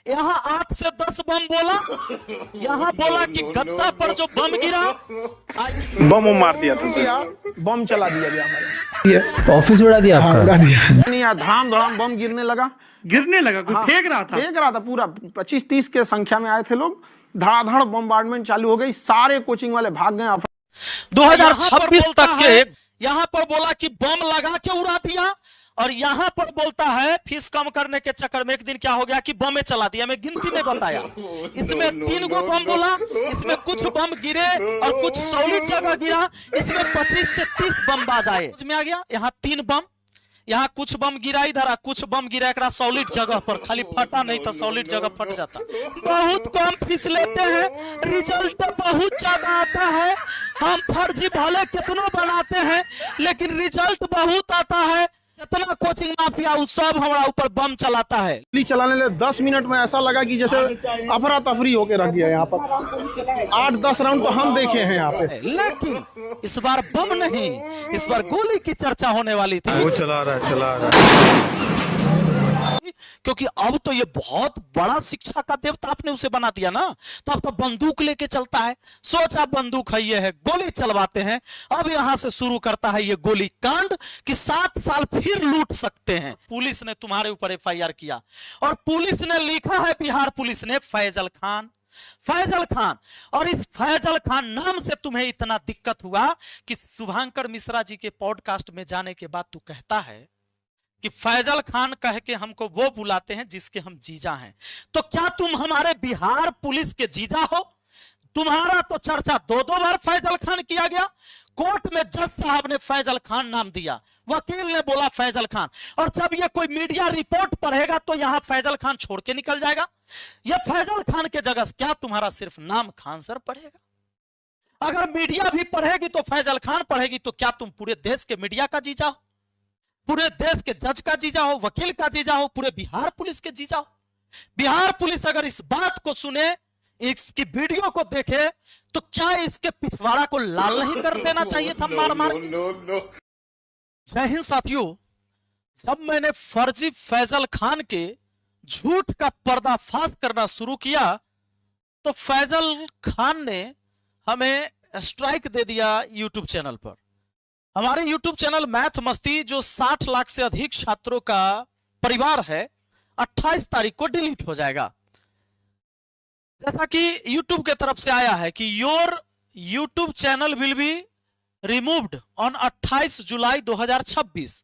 यहाँ 8 से 10 बम बोला, यहाँ बोला कि गत्ता पर जो बम गिरा, बम मार दिया था, बम चला दिया गया हमारे ऑफिस उड़ा दिया आपका? उड़ा दिया नहीं यार, धाम धड़ाम बम गिरने लगा। कोई फेंक रहा था पूरा 25-30 के संख्या में आए थे लोग, धड़ाधड़ बम्बार्डमेंट चालू हो गई, सारे कोचिंग वाले भाग गए। 2026 तक के यहाँ पर बोला कि बम लगा के उड़ा दिया, और यहाँ पर बोलता है फीस कम करने के चक्कर में एक दिन क्या हो गया कि बम चला दिया। मैं गिनती नहीं बताया, इसमें 3 गो बम बोला, इसमें कुछ बम गिरे और कुछ सॉलिड जगह गिरा, इसमें 25 से 30 बम बाज आए। इसमें आ गया यहाँ 3 बम, यहाँ कुछ बम गिरा, इधर कुछ बम गिरा एक सॉलिड जगह पर, खाली फटा नहीं था, सॉलिड जगह फट जाता। बहुत कम फीस लेते हैं, रिजल्ट बहुत ज्यादा आता है। हम फर्जी भले कितना बनाते हैं लेकिन रिजल्ट बहुत आता है। कितना कोचिंग माफिया सब हमारा ऊपर बम चलाता है। गोली चलाने लगे 10 मिनट में ऐसा लगा कि जैसे अफरा तफरी होके रख गया। यहाँ पर 8-10 राउंड तो हम देखे हैं यहाँ पे, लेकिन इस बार बम नहीं, इस बार गोली की चर्चा होने वाली थी। वो चला रहा है क्योंकि अब तो ये बहुत बड़ा शिक्षा का देवता आपने उसे बना दिया ना, तो अब तो बंदूक लेके चलता है। सोचा बंदूक है, ये है, गोली चलवाते हैं। अब यहां से शुरू करता है ये गोली कांड कि 7 साल फिर लूट सकते हैं। पुलिस ने तुम्हारे ऊपर FIR किया, और पुलिस ने लिखा है, बिहार पुलिस ने, फैजल खान। और इस फैजल खान नाम से तुम्हें इतना दिक्कत हुआ कि शुभांकर मिश्रा जी के पॉडकास्ट में जाने के बाद तू कहता है कि फैजल खान कह के हमको वो बुलाते हैं जिसके हम जीजा हैं। तो क्या तुम हमारे बिहार पुलिस के जीजा हो? तुम्हारा तो चर्चा 2-2 बार फैजल खान किया गया। कोर्ट में जज साहब ने फैजल खान नाम दिया, वकील ने बोला फैजल खान, और जब ये कोई मीडिया रिपोर्ट पढ़ेगा तो यहां फैजल खान छोड़ के निकल जाएगा। ये फैजल खान के जगह क्या तुम्हारा सिर्फ नाम खान सर पढ़ेगा? अगर मीडिया भी पढ़ेगी तो फैजल खान पढ़ेगी, तो क्या तुम पूरे देश के मीडिया का जीजा हो, पूरे देश के जज का जीजा हो, वकील का जीजा हो, पूरे बिहार पुलिस के जीजा हो? बिहार पुलिस अगर इस बात को सुने, इसकी वीडियो को देखे, तो क्या इसके पिछवाड़ा को लाल नहीं कर देना चाहिए था मार मार? जय हिंद साथियों, जब मैंने फर्जी फैजल खान के झूठ का पर्दाफाश करना शुरू किया तो फैजल खान ने हमें स्ट्राइक दे दिया यूट्यूब चैनल पर। हमारे YouTube चैनल मैथ मस्ती, जो 60 लाख से अधिक छात्रों का परिवार है, 28 तारीख को डिलीट हो जाएगा। जैसा कि YouTube के तरफ से आया है कि your YouTube channel will be removed on 28 जुलाई 2026,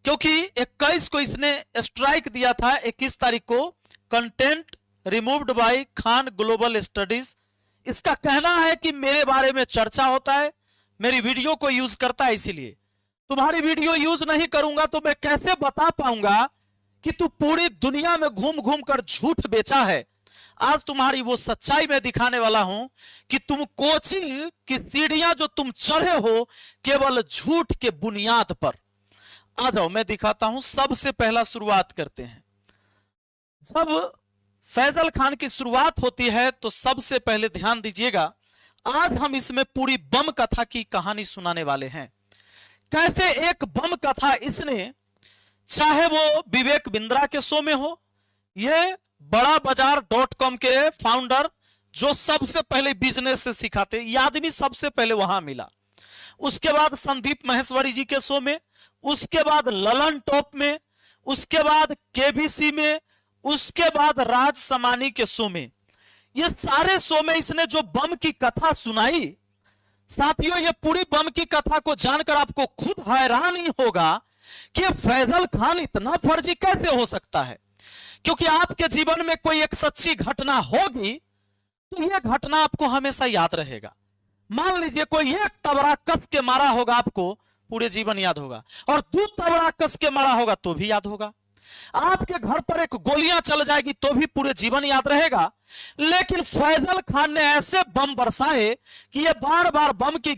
क्योंकि 21 को इसने स्ट्राइक दिया था, 21 तारीख को content removed by Khan global studies. इसका कहना है कि मेरे बारे में चर्चा होता है, मेरी वीडियो को यूज करता है, इसीलिए तुम्हारी वीडियो यूज नहीं करूंगा तो मैं कैसे बता पाऊंगा कि तू पूरी दुनिया में घूम घूम कर झूठ बेचा है। आज तुम्हारी वो सच्चाई में दिखाने वाला हूं कि तुम कोचिंग की सीढ़ियां जो तुम चढ़े हो केवल झूठ के बुनियाद पर। आ जाओ मैं दिखाता हूं। सबसे पहला शुरुआत करते हैं। जब फैजल खान की शुरुआत होती है तो सबसे पहले ध्यान दीजिएगा, आज हम इसमें पूरी बम कथा की कहानी सुनाने वाले हैं। कैसे एक बम कथा इसने, चाहे वो विवेक बिंद्रा के शो में हो, ये बड़ा बाजार.com के फाउंडर जो सबसे पहले बिजनेस से सिखाते, ये आदमी सबसे पहले वहां मिला। उसके बाद संदीप महेश्वरी जी के शो में, उसके बाद ललन टॉप में, उसके बाद KBC में, उसके बाद राज समानी के शो में। ये सारे शो में इसने जो बम की कथा सुनाई, साथियों ये पूरी बम की कथा को जानकर आपको खुद हैरान ही होगा कि फैजल खान इतना फर्जी कैसे हो सकता है। क्योंकि आपके जीवन में कोई एक सच्ची घटना होगी तो यह घटना आपको हमेशा याद रहेगा। मान लीजिए कोई एक तबड़ा कस के मारा होगा, आपको पूरे जीवन याद होगा, और 2 तबड़ा कस के मारा होगा तो भी याद होगा। आपके घर पर एक गोलियां चल जाएगी तो भी पूरे जीवन याद रहेगा। लेकिन फैजल खान ने ऐसे बम बरसाए कि ये बार बार बम की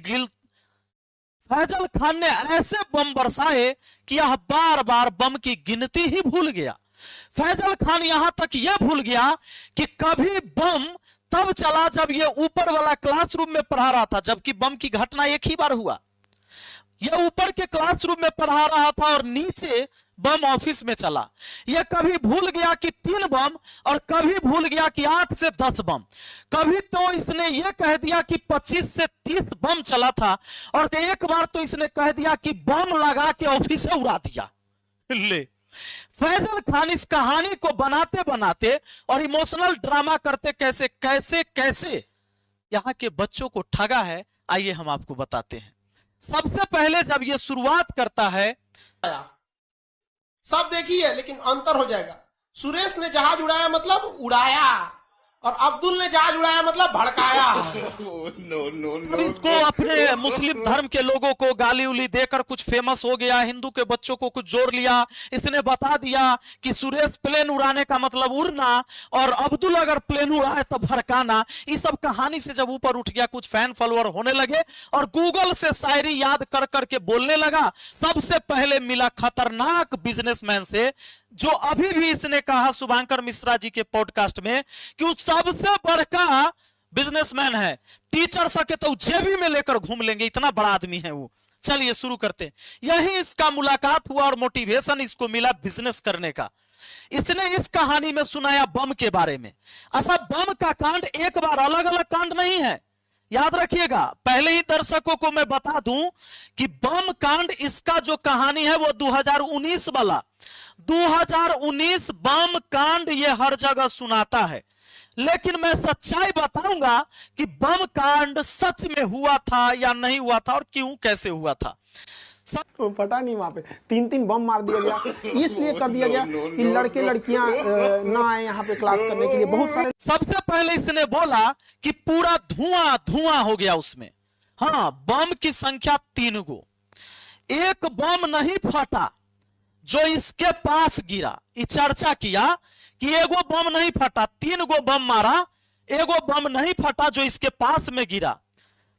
फैजल खान ने ऐसे बम बरसाए कि यह बार बार बम की गिनती ही भूल गया। फैजल खान यहां तक यह भूल गया कि कभी बम तब चला जब ये ऊपर वाला क्लासरूम में पढ़ा रहा था, जबकि बम की घटना एक ही बार हुआ। यह ऊपर के क्लासरूम में पढ़ा रहा था और नीचे बम ऑफिस में चला। यह कभी भूल गया कि 3 बम और कभी भूल गया कि 8 से 10 बम। कभी तो इसने यह कह दिया कि 25 से 30 बम चला था और एक बार तो इसने कह दिया कि बम लगा के ऑफिस से उड़ा दिया। ले, फैजल खान इस कहानी को बनाते बनाते और इमोशनल ड्रामा करते कैसे कैसे कैसे यहां के बच्चों को ठगा है, आइए हम आपको बताते हैं। सबसे पहले जब ये शुरुआत करता है, सब देखिए लेकिन अंतर हो जाएगा। सुरेश ने जहाज उड़ाया मतलब उड़ाया, और अब्दुल ने जहाज उड़ाया मतलब भड़काया। अब इसको अपने मुस्लिम धर्म के लोगों को गाली उली देकर कुछ फेमस हो गया, हिंदू के बच्चों को कुछ जोड़ लिया। इसने बता दिया कि सुरेश प्लेन उड़ाने का मतलब उड़ना और अब्दुल अगर प्लेन उड़ाए तो भड़काना। इस सब कहानी से जब ऊपर उठ गया, कुछ फैन फॉलोअर होने लगे और गूगल से शायरी याद कर करके बोलने लगा। सबसे पहले मिला खतरनाक बिजनेसमैन से, जो अभी भी इसने कहा शुभांकर मिश्रा जी के पॉडकास्ट में कि वो सबसे बड़का बिजनेसमैन है, टीचर सके तो जेबी में लेकर घूम लेंगे, इतना बड़ा आदमी है वो। चलिए शुरू करते हैं। यही इसका मुलाकात हुआ और मोटिवेशन इसको मिला बिजनेस करने का। इसने इस कहानी में सुनाया बम के बारे में। अच्छा, बम का कांड एक बार अलग अलग कांड नहीं है, याद रखिएगा। पहले ही दर्शकों को मैं बता दूं कि बम कांड इसका जो कहानी है वो 2019 वाला 2019 बम कांड ये हर जगह सुनाता है। लेकिन मैं सच्चाई बताऊंगा कि बम कांड सच में हुआ था या नहीं हुआ था और क्यों कैसे हुआ था। तो फटा नहीं वहां पे 3 बम मार दिया गया। इसलिए कर दिया गया कि लड़के लड़कियां ना आए यहाँ पे क्लास करने के लिए। बहुत सारे सबसे पहले इसने बोला कि पूरा धुआं धुआं हो गया उसमें। हाँ, बम की संख्या 3 गो। एक बम नहीं फटा जो इसके पास गिरा। ये चर्चा किया कि एगो बम नहीं फटा, 3 गो बम मारा, एगो बम नहीं फटा जो इसके पास में गिरा।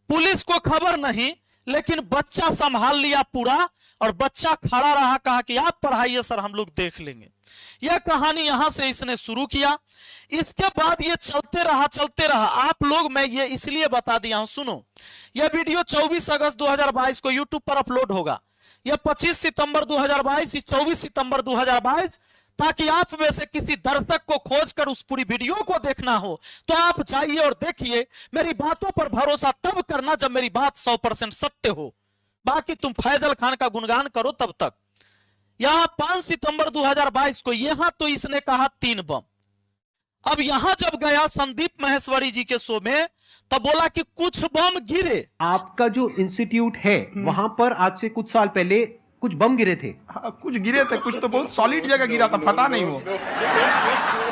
पुलिस को खबर नहीं, लेकिन बच्चा संभाल लिया पूरा, और बच्चा खड़ा रहा, कहा कि आप पढ़ाइए सर, हम लोग देख लेंगे। यह कहानी यहां से इसने शुरू किया। इसके बाद ये चलते रहा। आप लोग, मैं ये इसलिए बता दिया हूं, सुनो। यह वीडियो 24 अगस्त 2022 को यूट्यूब पर अपलोड होगा। यह 25 सितंबर 2022, 24 सितंबर 2022, ताकि आप में से किसी दर्शक को खोजकर उस पूरी वीडियो को देखना हो तो आप जाइए और देखिए। मेरी बातों पर भरोसा तब करना जब मेरी बात 100% सत्य हो। बाकी तुम फैजल खान का गुणगान करो तब तक। यहां 5 सितंबर 2022 को यहां तो इसने कहा 3 बम। अब यहां जब गया संदीप महेश्वरी जी के शो में, तब बोला कि कुछ बम गिरे। आपका जो इंस्टीट्यूट है वहां पर आज से कुछ साल पहले कुछ बम गिरे थे। हाँ, कुछ गिरे थे, कुछ तो बहुत सॉलिड जगह गिरा था, फटा नहीं वो।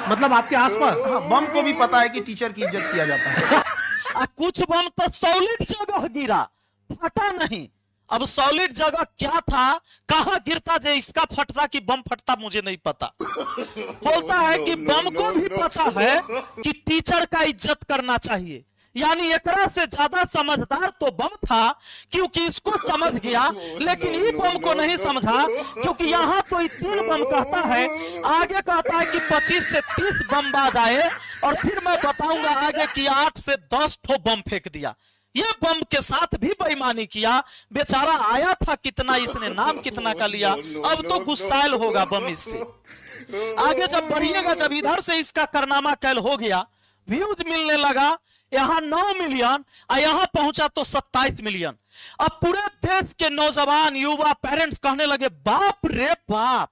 मतलब आपके आसपास? हाँ, बम को भी पता है कि टीचर की इज्जत किया जाता है। कुछ बम तो सॉलिड जगह गिरा, फटा नहीं। अब सॉलिड जगह क्या था, कहां गिरता, जे इसका फटता कि बम फटता, मुझे नहीं पता। बोलता है कि बम को भी पता है कि टीचर का इज्जत करना चाहिए। यानी एकरा से ज्यादा समझदार तो बम था, क्योंकि इसको समझ गया, लेकिन ये बम को नहीं समझा, क्योंकि यहाँ तो 3 बम कहता है, आगे कहता है कि 25 से 30 बम बाज आए, और फिर मैं बताऊंगा आगे कि 8 से 10 ठो बम फेंक दिया। ये बम के साथ भी बेईमानी किया। बेचारा आया था कितना, इसने नाम कितना का लिया, अब तो गुस्साइल होगा बम इससे। आगे जब बढ़िएगा, जब इधर से इसका कारनामा कैल हो गया, व्यूज मिलने लगा, यहां 9 मिलियन और यहां पहुंचा तो 27 मिलियन। अब पूरे देश के नौजवान युवा पेरेंट्स कहने लगे, बाप रे बाप,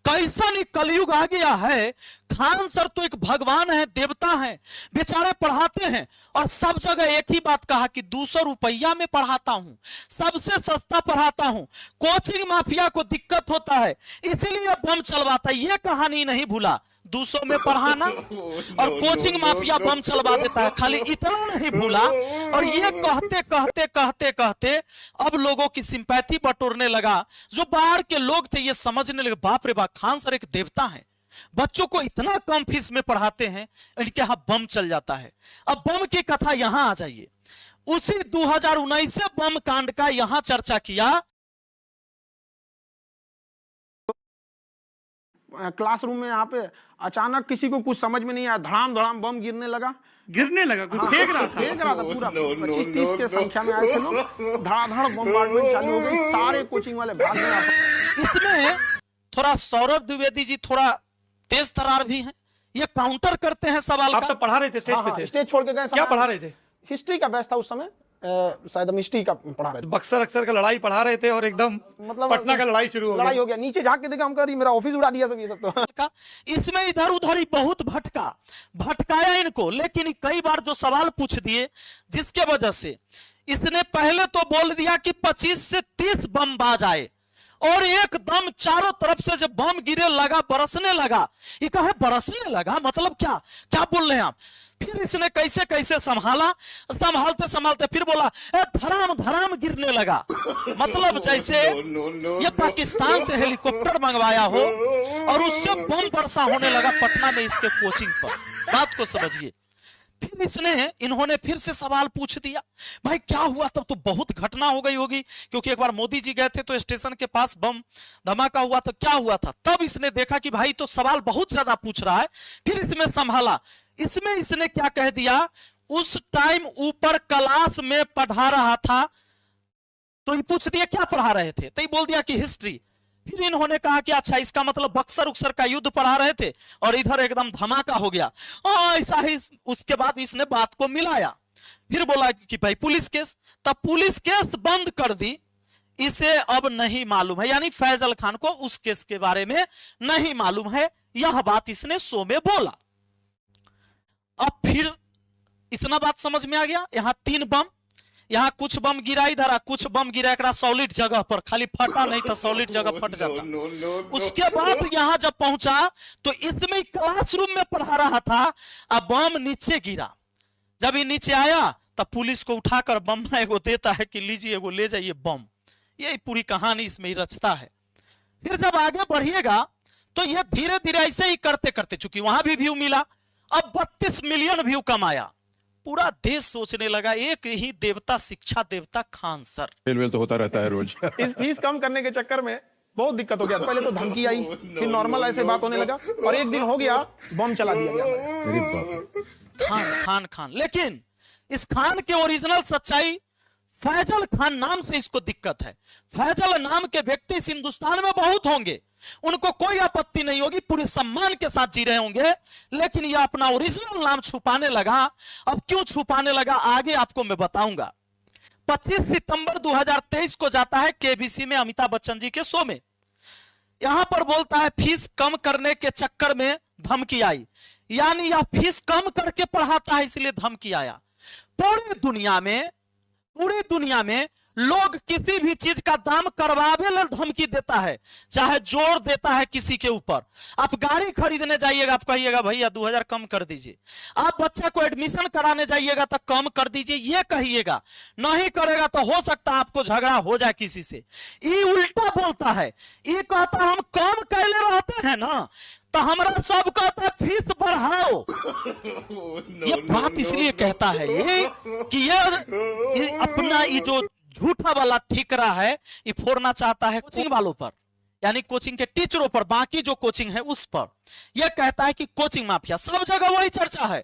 कैसा नहीं कलयुग आ गया है। खान सर तो एक भगवान है, देवता है, बेचारे पढ़ाते हैं, और सब जगह एक ही बात कहा कि 200 रुपया में पढ़ाता हूं, सबसे सस्ता पढ़ाता हूं, कोचिंग माफिया को दिक्कत होता है इसीलिए बम चलवाता है। ये कहानी नहीं भूला, 200 में पढ़ाना और कोचिंग माफिया बम चलवा देता है, खाली इतना नहीं भूला। और ये कहते कहते कहते कहते अब लोगों की सिंपैथी बटोरने लगा। जो बाहर के लोग थे ये समझने लगे, बाप रे बाप, खान सर एक देवता है, बच्चों को इतना कम फीस में पढ़ाते हैं, इनके यहां बम चल जाता है। अब बम की कथा यहां आ जाइए। उसी 2019 बम कांड का यहां चर्चा किया। क्लासरूम में यहाँ पे अचानक किसी को कुछ समझ में नहीं आया, धड़ाम धड़ाम बम गिरने लगा। कोई फेंक रहा था पूरा 25-30 के संख्या में आए थे लोग। धड़ाधड़ बमबार्डमेंट चालू हो गई, सारे कोचिंग वाले भाग गए। इसमें थोड़ा सौरभ द्विवेदी जी थोड़ा तेज तरार भी हैं, ये काउंटर करते हैं सवाल आप का। तो पढ़ा रहे थे, स्टेज पे थे, स्टेज छोड़ के गए। क्या पढ़ा रहे थे? हिस्ट्री का बैच था उस समय, शायद हम हिस्ट्री का पढ़ा रहे थे। बक्सर अक्सर का लड़ाई पढ़ा रहे थे और एकदम मतलब पटना का लड़ाई शुरू हो लड़ाई गई। हो गया, नीचे झांक के देखा, हम कह रही मेरा ऑफिस उड़ा दिया सब, ये सब तो का इसमें इधर उधर ही बहुत भटकाया इनको, लेकिन कई बार जो सवाल पूछ दिए जिसके वजह से इसने पहले तो बोल दिया कि 25 से 30 बम बाज आए और एकदम चारों तरफ से जब बम गिरे लगा, बरसने लगा। ये कहे बरसने लगा मतलब क्या क्या बोल रहे हैं आप? फिर इसने कैसे कैसे संभालते संभालते फिर बोला धराम धराम गिरने लगा, मतलब जैसे ये पाकिस्तान से हेलीकॉप्टर मंगवाया हो और उससे बम वर्षा होने लगा पटना में इसके कोचिंग पर। बात को समझिए। फिर इन्होंने फिर से सवाल पूछ दिया, भाई क्या हुआ? तब तो बहुत घटना हो गई होगी, क्योंकि एक बार मोदी जी गए थे तो स्टेशन के पास बम धमाका हुआ था, क्या हुआ था? तब इसने देखा कि भाई तो सवाल बहुत ज्यादा पूछ रहा है, फिर इसमें संभाला। इसमें इसने क्या कह दिया, उस टाइम ऊपर क्लास में पढ़ा रहा था, तो ये पूछ दिया क्या पढ़ा रहे थे, तो ये बोल दिया कि हिस्ट्री। फिर इन्होंने कहा कि अच्छा इसका मतलब बक्सर उक्सर का युद्ध पढ़ा रहे थे और इधर एकदम धमाका हो गया, ऐसा ही। उसके बाद इसने बात को मिलाया, फिर बोला कि भाई पुलिस केस, तब पुलिस केस बंद कर दी, इसे अब नहीं मालूम है, यानी फैजल खान को उस केस के बारे में नहीं मालूम है, यह बात इसने शो में बोला। अब फिर इतना बात समझ में आ गया, यहां 3 बम, यहाँ कुछ बम गिरा इधर, कुछ बम गिरा एक सॉलिड जगह पर, खाली फटा नहीं तो सॉलिड जगह फट जाता। उसके बाद यहाँ जब पहुंचा तो इसमें क्लासरूम में पढ़ा रहा था, अब बम नीचे गिरा। जब ये नीचे आया तब पुलिस को उठाकर बम एगो देता है कि लीजिए एगो ले जाइए बम। यही पूरी कहानी इसमें रचता है। फिर जब आगे बढ़िएगा तो ये धीरे धीरे ऐसे ही करते करते, चूंकि वहां भी व्यू मिला, अब 32 मिलियन व्यू कमाया। पूरा देश सोचने लगा एक ही देवता, शिक्षा देवता खान सर। फेल तो होता रहता है रोज। इस फीस कम करने के चक्कर में बहुत दिक्कत हो गया। पहले तो धमकी आई, फिर नॉर्मल ऐसे बात होने लगा और एक दिन हो गया बम चला दिया गया। खान। लेकिन इस खान के ओरिजिनल सच्चाई, फैजल खान नाम से इसको दिक्कत है। फैजल नाम के व्यक्ति इस हिंदुस्तान में बहुत होंगे, उनको कोई आपत्ति नहीं होगी, पूरे सम्मान के साथ जी रहे होंगे, लेकिन यह अपना ओरिजिनल नाम छुपाने लगा। अब क्यों छुपाने लगा आगे आपको मैं बताऊंगा। 25 सितंबर 2023 को जाता है केबीसी में अमिताभ बच्चन जी के शो में, यहां पर बोलता है फीस कम करने के चक्कर में धमकी आई, यानी यह फीस कम करके पढ़ाता है इसलिए धमकी आया। पूरी दुनिया में लोग किसी भी चीज का दाम करवावे ले धमकी देता है, चाहे जोर देता है किसी के ऊपर। आप गाड़ी खरीदने जाइएगा, आप कहिएगा भैया 2000 कम कर दीजिए। आप बच्चे को एडमिशन कराने जाइएगा तो कम कर दीजिए, ये कहिएगा। नहीं करेगा तो हो सकता है आपको झगड़ा हो जाए किसी से। ये उल्टा बोलता है, ये कहता है हम कम कैले रहते हैं ना, तो हमारा सब कहता है फीस बढ़ाओ। ये बात इसलिए कहता है ये कि ये अपना ये जो झूठा वाला ठिकरा है ये फोड़ना चाहता है कोचिंग वालों पर, यानी कोचिंग के टीचरों पर, बाकी जो कोचिंग है उस पर। यह कहता है कि कोचिंग माफिया, सब जगह वही चर्चा है,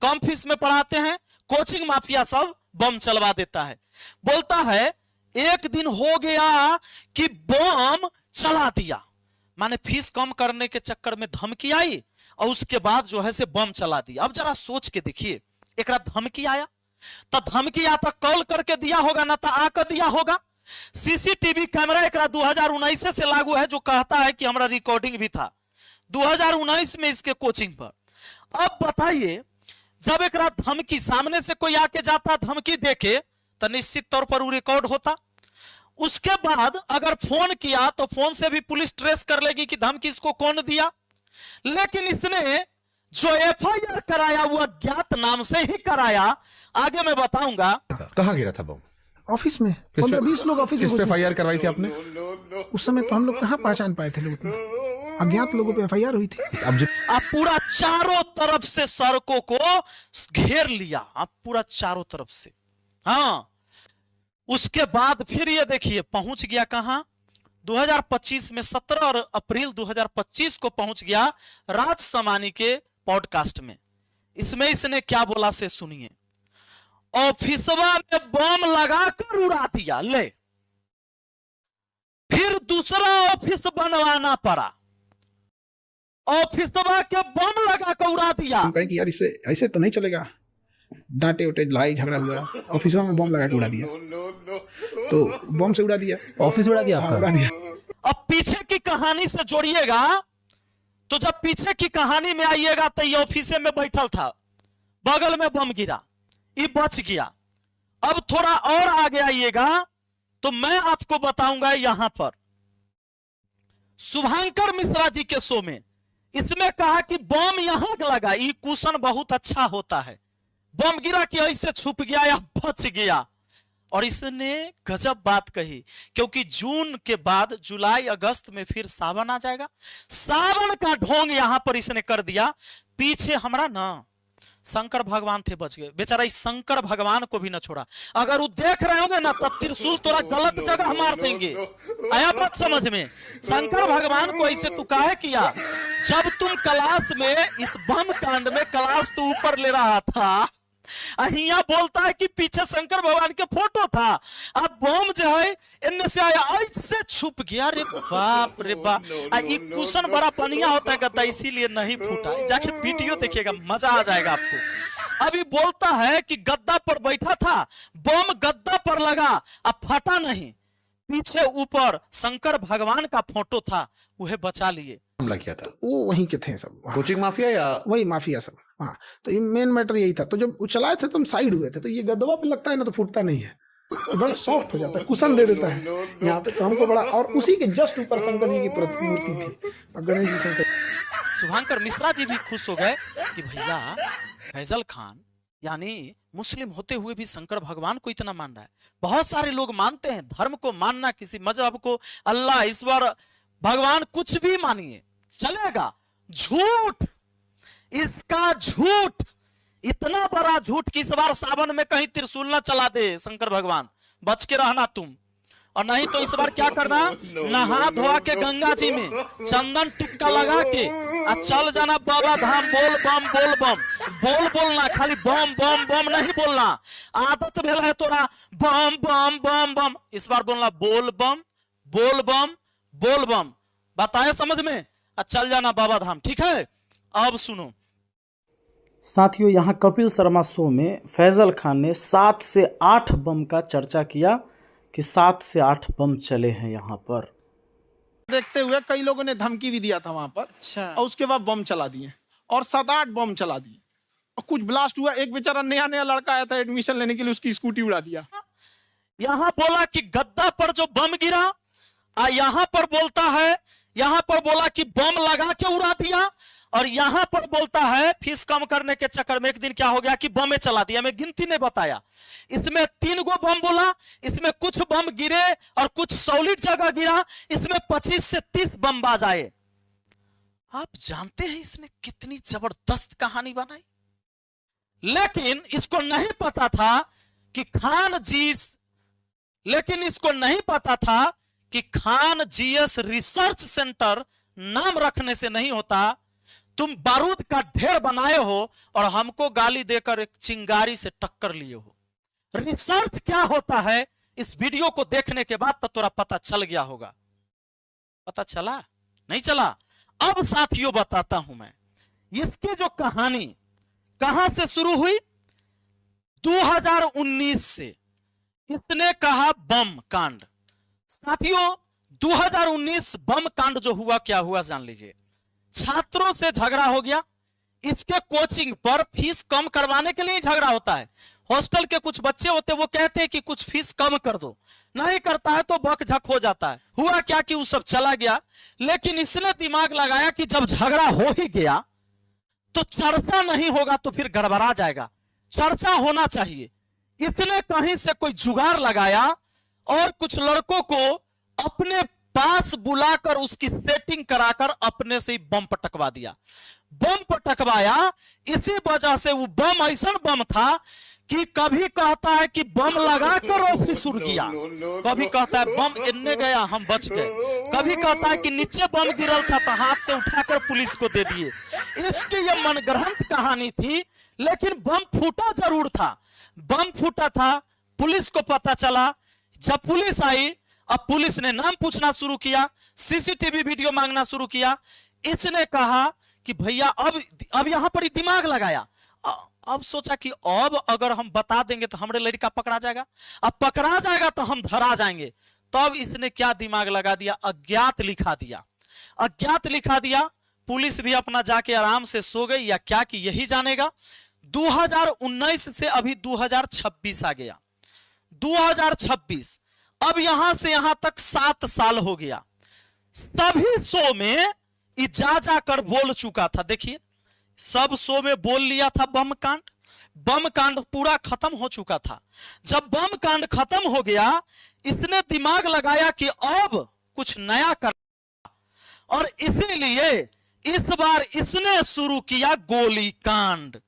कम फीस में पढ़ाते हैं, कोचिंग माफिया सब बम चलवा देता है। बोलता है एक दिन हो गया कि बम चला दिया, माने फीस कम करने के चक्कर में धमकी आई और उसके बाद जो है से बम चला दिया। अब जरा सोच के देखिए, एक धमकी आया तो धमकी या तो कॉल करके दिया होगा ना तो आकर दिया होगा। सीसीटीवी कैमरा एक 2019 से लागू है जो कहता है कि हमारा रिकॉर्डिंग भी था 2019 में इसके कोचिंग पर। अब बताइए जब एक धमकी सामने से कोई आके जाता धमकी देके तो निश्चित तौर पर वो रिकॉर्ड होता। उसके बाद अगर फोन किया तो फोन से भी पुलिस ट्रेस कर लेगी कि धमकी इसको कौन दिया। लेकिन इसने जो एफआईआर कराया वो अज्ञात नाम से ही कराया, आगे मैं बताऊंगा। कहाँ गिरा था बम? ऑफिस में 15-20 लोग ऑफिस में। किस पे एफआईआर करवाई थी आपने? उस समय तो हम लोग कहाँ पहचान पाए थे लोग, अज्ञात लोगों पे एफआईआर हुई थी। आप पूरा चारों तरफ से सड़कों को घेर लिया, आप पूरा चारों तरफ से। हाँ, उसके बाद फिर ये देखिए पहुंच गया कहां, 2025 में 17 अप्रैल 2025 को पहुंच गया राज समानी के पॉडकास्ट में। इसमें इसने क्या बोला से सुनिए। ऑफिसवा में बम लगाकर उड़ा दिया, ले फिर दूसरा ऑफिस बनवाना पड़ा, ऑफिस के बम लगा कर उड़ा दिया। हम कहें कि यार इससे ऐसे तो नहीं चलेगा, डांटे उटे लड़ाई झगड़ा हुआ, ऑफिस में बम लगा के उड़ा दिया, तो बम से उड़ा दिया, ऑफिस उड़ा दिया हाँ, आपका? उड़ा दिया। अब पीछे की कहानी से जोड़िएगा, तो जब पीछे की कहानी में आइएगा तो ये ऑफिस में बैठल था, बगल में बम गिरा, ये बच गया। अब थोड़ा और आगे आइएगा तो मैं आपको बताऊंगा यहां पर शुभंकर मिश्रा जी के शो में इसमें कहा कि बम यहां लगा, ये कुशन बहुत अच्छा होता है, बम गिरा कि ऐसे छुप गया या बच गया। और इसने गजब बात कही, क्योंकि जून के बाद जुलाई अगस्त में फिर सावन आ जाएगा, सावन का ढोंग यहां पर इसने कर दिया। पीछे हमारा ना शंकर भगवान थे, बच गए बेचारा, इस शंकर भगवान को भी ना छोड़ा। अगर वो देख रहे होंगे ना तब त्रिशूल तोरा गलत जगह मार देंगे, आया बात समझ में। शंकर भगवान को ऐसे तू काहे किया? जब तुम क्लास में इस बम कांड में क्लास तो ऊपर ले रहा था, अहिया बोलता है कि पीछे शंकर भगवान के फोटो था, अब बम जो है इनमें से आया ऐसे छुप गया। रे बाप रे बाप, ये कुशन बड़ा बढ़िया होता है गद्दा, इसीलिए नहीं फूटा। जाके वीडियो देखिएगा, मजा आ जाएगा आपको। अभी बोलता है कि गद्दा पर बैठा था, बम गद्दा पर लगा, अब फटा नहीं, पीछे ऊपर शंकर भगवान का फोटो था, वह बचा लिए। हमला किया था। वो वहीं के थे सब, कोचिंग माफिया या वही माफिया सब। हाँ, तो ये मेन मैटर यही था। तो जब वो चलाए थे तो हम साइड हुए थे, तो ये गद्दवा पे लगता है ना तो फूटता नहीं है, तो बड़ा सॉफ्ट हो जाता है, कुशन दे देता है यहाँ पे। तो हमको बड़ा, और उसी के जस्ट ऊपर शंकर जी की मूर्ति थी, और गणेश जी शंकर। शुभंकर मिश्रा जी भी खुश हो गए कि भैया फैजल खान यानी मुस्लिम होते हुए भी शंकर भगवान को इतना मान रहा है। बहुत सारे लोग मानते हैं, धर्म को मानना, किसी मजहब को, अल्लाह, ईश्वर, भगवान, कुछ भी मानिए चलेगा। झूठ, इसका झूठ, इतना बड़ा झूठ कि इस बार सावन में कहीं त्रिशूल न चला दे शंकर भगवान, बच के रहना तुम। और नहीं तो इस बार क्या करना, नहा धोआ के गंगा जी में चंदन टिक्का लगा के चल जाना बाबा धाम, बोल बम बोल बम, बोल बोलना, खाली बम बम बम नहीं बोलना। आदत भेल है तोरा बम बम बम बम, इस बार बोलना बोल बम बोल बम बोल बम, बताया समझ में? चल जाना बाबा धाम, ठीक है। अब सुनो साथियों, यहाँ कपिल शर्मा शो में फैजल खान ने 7 से 8 बम का चर्चा किया कि 7 से 8 बम चले हैं यहाँ पर। देखते हुए कई लोगों ने धमकी भी दिया था वहां पर, अच्छा, और उसके बाद बम चला दिए, और 7-8 बम चला दिए, और कुछ ब्लास्ट हुआ। एक बेचारा नया नया लड़का आया था एडमिशन लेने के लिए, उसकी स्कूटी उड़ा दिया। यहां बोला कि गद्दा पर जो बम गिरा, यहां पर बोलता है, यहां पर बोला कि बम लगा के उड़ा दिया, और यहां पर बोलता है फीस कम करने के चक्कर में एक दिन क्या हो गया कि बम चला दिया। मैं गिनती नहीं बताया, इसमें 3 गो बम बोला, इसमें कुछ बम गिरे और कुछ सॉलिड जगह गिरा, इसमें 25 से 30 बम बाज आए। आप जानते हैं इसने कितनी जबरदस्त कहानी बनाई, लेकिन इसको नहीं पता था कि खान जीएस रिसर्च सेंटर नाम रखने से नहीं होता। तुम बारूद का ढेर बनाए हो और हमको गाली देकर एक चिंगारी से टक्कर लिए हो। रिसर्च क्या होता है इस वीडियो को देखने के बाद तो तुरा पता चल गया होगा। पता चला? नहीं चला? अब साथियों बताता हूं मैं, इसकी जो कहानी कहां से शुरू हुई, 2019 से। इसने कहा बम कांड। साथियों 2019 बम कांड जो हुआ, क्या हुआ जान लीजिए। छात्रों से झगड़ा हो गया, इसके कोचिंग पर फीस कम करवाने के लिए झगड़ा होता है। हॉस्टल के कुछ बच्चे होते, वो कहते हैं कि कुछ फीस कम कर दो, नहीं करता है तो बकझक हो जाता है। हुआ क्या कि वो सब चला गया, लेकिन इसने दिमाग लगाया कि जब झगड़ा हो ही गया तो चर्चा नहीं होगा तो फिर गड़बड़ा जाएगा, चर्चा होना चाहिए। इसने कहीं से कोई जुगाड़ लगाया और कुछ लड़कों को अपने पास बुलाकर उसकी सेटिंग कराकर अपने से ही बम पटकवा दिया। बम पटकवाया, इसी वजह से वो बम ऐसा बम था कि कभी कहता है कि बम लगाकर ऑफिस उड़ गया, कभी कहता है बम इन्ने गया हम बच गए, कभी कहता है कि नीचे बम गिरल था तो हाथ से उठाकर पुलिस को दे दिए। इसकी ये मनगढ़ंत कहानी थी, लेकिन बम फूटा जरूर था। बम फूटा था, पुलिस को पता चला। जब पुलिस आई अब पुलिस ने नाम पूछना शुरू किया, सीसीटीवी वीडियो मांगना शुरू किया। इसने कहा कि भैया अब यहां पर ही दिमाग लगाया। अब सोचा कि अब अगर हम बता देंगे तो हमारे लड़का पकड़ा जाएगा, अब पकड़ा जाएगा तो हम धरा जाएंगे। तब इसने क्या दिमाग लगा दिया, अज्ञात लिखा दिया। अज्ञात लिखा दिया, पुलिस भी अपना जाके आराम से सो गई या क्या कि यही जानेगा। 2019 से अभी 2026 आ गया, 2026, अब यहां से यहां तक 7 साल हो गया। सभी शो में जा जाकर बोल चुका था। देखिए सब शो में बोल लिया था बम कांड। बम कांड पूरा खत्म हो चुका था। जब बम कांड खत्म हो गया, इसने दिमाग लगाया कि अब कुछ नया कर, और इसीलिए इस बार इसने शुरू किया गोली कांड।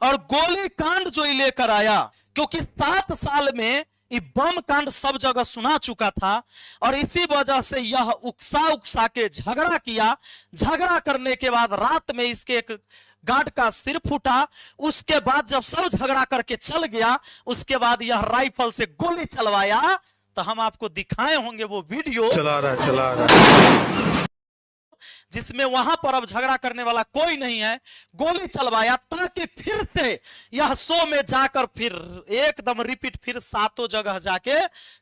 और गोली कांड जो लेकर आया, क्योंकि 7 साल में ये बम कांड सब जगह सुना चुका था, और इसी वजह से यह उकसा के झगड़ा किया। झगड़ा करने के बाद रात में इसके एक गार्ड का सिर फूटा। उसके बाद जब सब झगड़ा करके चल गया, उसके बाद यह राइफल से गोली चलवाया। तो हम आपको दिखाए होंगे वो वीडियो, चला रहा जिसमें वहां पर अब झगड़ा करने वाला कोई नहीं है, गोली चलवाया ताकि फिर से यह शो में जाकर फिर एकदम रिपीट फिर 7 जगह जाके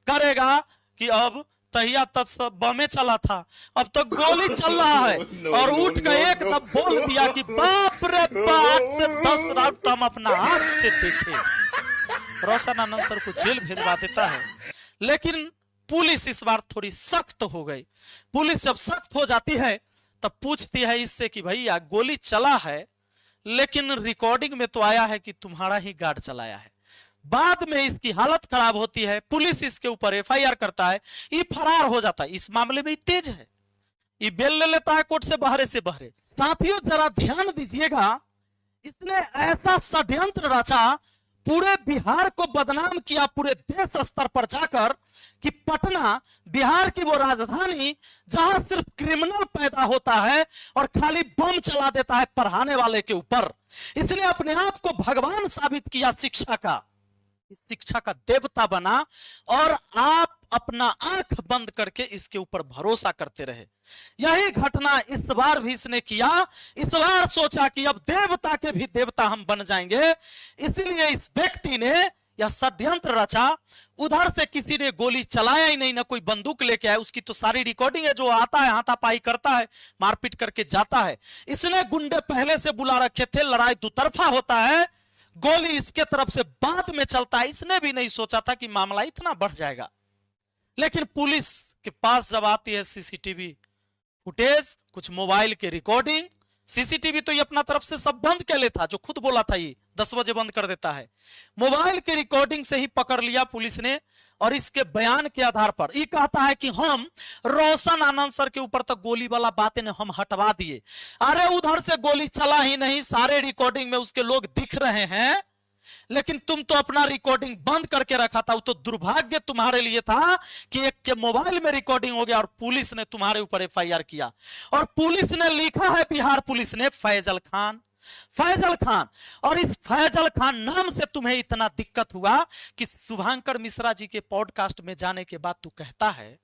करेगा कि अब तहिया तक सब बमे चला था, अब तो गोली चल रहा है। और उठ के एकदम बोल दिया कि बाप रे बाप, से 10 राउंड तो हम अपना आंख से देखे। रोशन आनंद सर को जेल भेजवा देता है। लेकिन पुलिस इस बार थोड़ी सख्त हो गई। पुलिस जब सख्त हो जाती है तब पूछती है इससे कि भैया गोली चला है, लेकिन रिकॉर्डिंग में तो आया है कि तुम्हारा ही गार्ड चलाया है। बाद में इसकी हालत खराब होती है, पुलिस इसके ऊपर एफआईआर करता है, ये फरार हो जाता है। इस मामले में तेज है, ये बेल ले लेता है कोर्ट से बहरे से बहरे। साथियों जरा ध्यान दीजिएगा, इसने ऐसा षड्यंत्र रचा, पूरे बिहार को बदनाम किया पूरे देश स्तर पर जाकर कि पटना बिहार की वो राजधानी जहां सिर्फ क्रिमिनल पैदा होता है और खाली बम चला देता है पढ़ाने वाले के ऊपर। इसने अपने आप को भगवान साबित किया शिक्षा का, इस शिक्षा का देवता बना, और आप अपना आंख बंद करके इसके ऊपर भरोसा करते रहे। यही घटना इस बार भी इसने किया। इस बार सोचा कि अब देवता के भी देवता हम बन जाएंगे, इसलिए इस व्यक्ति ने यह षड्यंत्र रचा। उधर से किसी ने गोली चलाया ही नहीं, ना कोई बंदूक लेके आया। उसकी तो सारी रिकॉर्डिंग है, जो आता है हाथापाई करता है, मारपीट करके जाता है। इसने गुंडे पहले से बुला रखे थे, लड़ाई दुतरफा होता है, गोली इसके तरफ से बाद में चलता है। इसने भी नहीं सोचा था कि मामला इतना बढ़ जाएगा। लेकिन पुलिस के पास जब आती है सीसीटीवी फुटेज, कुछ मोबाइल के रिकॉर्डिंग, सीसीटीवी तो ये अपना तरफ से सब बंद कर लेता, जो खुद बोला था ये 10 बजे बंद कर देता है। मोबाइल के रिकॉर्डिंग से ही पकड़ लिया पुलिस ने, और इसके बयान के आधार पर ये कहता है कि हम रोशन आनंद सर के ऊपर तक गोली वाला बातें ने हम हटवा दिए। अरे उधर से गोली चला ही नहीं, सारे रिकॉर्डिंग में उसके लोग दिख रहे हैं, लेकिन तुम तो अपना रिकॉर्डिंग बंद करके रखा था। वो तो दुर्भाग्य तुम्हारे लिए था कि एक के मोबाइल में रिकॉर्डिंग हो गया और पुलिस ने तुम्हारे ऊपर एफआईआर किया। और पुलिस ने लिखा है, बिहार पुलिस ने, फैजल खान, फैजल खान। और इस फैजल खान नाम से तुम्हें इतना दिक्कत हुआ कि शुभांकर मिश्रा जी के पॉडकास्ट में जाने के बाद तू कहता है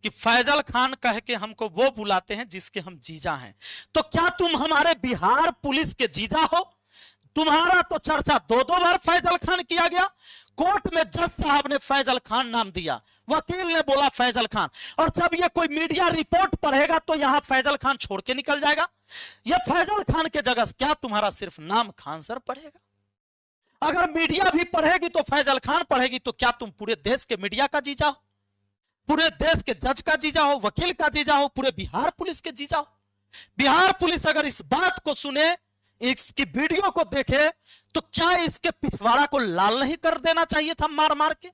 कि फैजल खान कह के हमको वो बुलाते हैं जिसके हम जीजा हैं। तो क्या तुम हमारे बिहार पुलिस के जीजा हो? तुम्हारा तो चर्चा 2-2 बार फैजल खान किया गया। कोर्ट में जज साहब ने फैजल खान नाम दिया, वकील ने बोला फैजल खान, और जब ये कोई मीडिया रिपोर्ट पढ़ेगा तो यहां फैजल खान छोड़ के निकल जाएगा। ये फैजल खान के जगह क्या तुम्हारा सिर्फ नाम खान सर पढ़ेगा? अगर मीडिया भी पढ़ेगी तो फैजल खान पढ़ेगी, तो क्या तुम पूरे देश के मीडिया का जीजा हो, पूरे देश के जज का जीजा हो, वकील का जीजा हो, पूरे बिहार पुलिस के जीजा हो? बिहार पुलिस अगर इस बात को सुने, इसकी वीडियो को देखे, तो क्या इसके पिछवाड़ा को लाल नहीं कर देना चाहिए था मार मार के?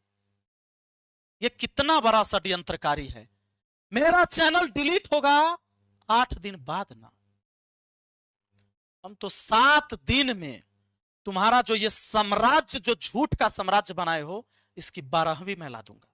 ये कितना बड़ा षड्यंत्रकारी है। मेरा चैनल डिलीट होगा 8 दिन बाद ना, हम तो 7 दिन में तुम्हारा जो ये साम्राज्य, जो झूठ का साम्राज्य बनाए हो, इसकी 12वीं मैं ला दूंगा।